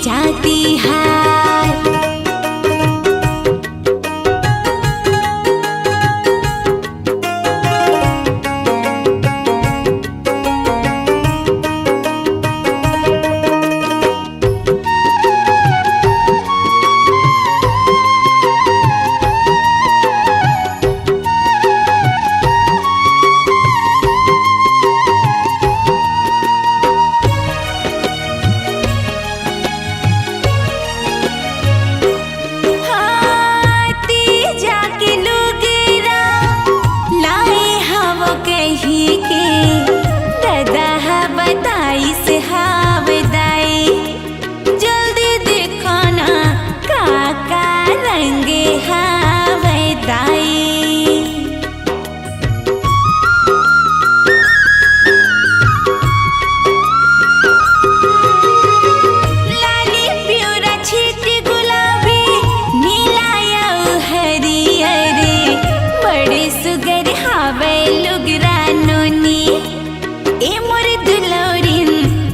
जाती है।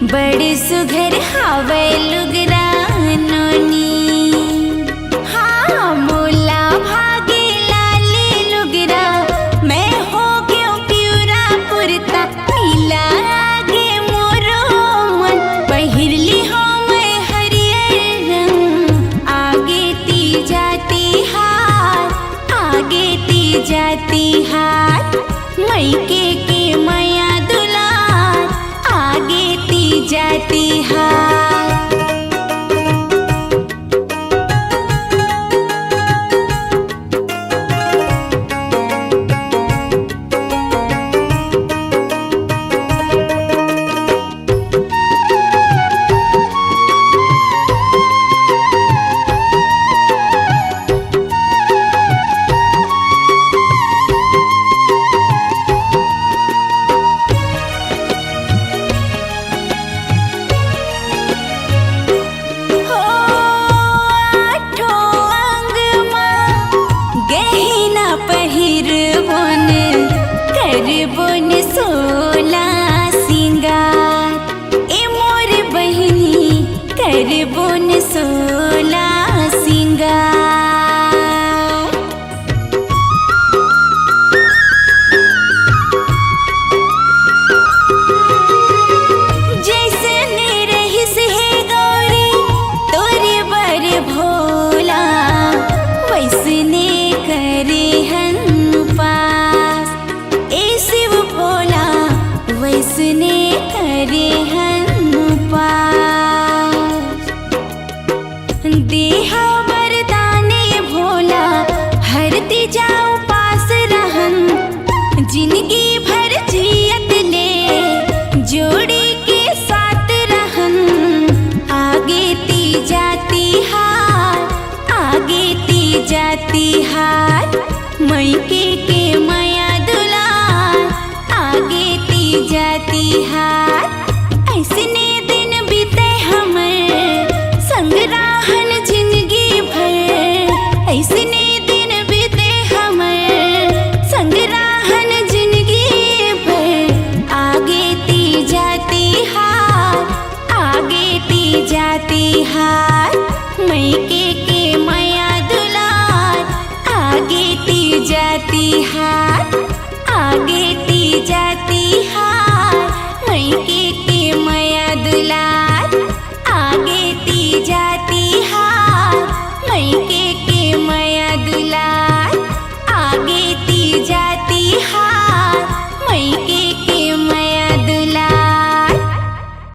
बड़े सुघर हावे लुगरानोनी। हाँ मोला भागे लाले लुगरा, मैं हो क्यों प्यूरा पुरता नीला आगे मोरो मन। पहिरली हो मैं हरियर रंग, आगे ती जाती हाथ, आगे ती जाती हाथ। मैके के माया दुलार, आगे ती जाती हाथ। करबोन सोला सिंगार, ए मोर बहिनी करबोन सोला सिंगार। जैसने रहिस है गौरी तोरे बर भोला, वैसने करे हन पास। वैसने करे हन पास। देहा वरदाने भोला हरती जाओ पास रहन। जिंदगी भर जियत ले जोड़ी के साथ रहन। आगे ती जाती हाथ, आगे ती जाती हाथ। मैके के माया दुलार, आगे ती जाती हाथ। ऐसने दिन बीते हमर संग राहन जिंदगी भर। ऐसने दिन बीते हमर संग राहन जिंदगी भर। आगे ती जाती हाथ, आगे ती जाती हाथ। मैके के माया दुलार, आगे ती जाती हाथ, आगे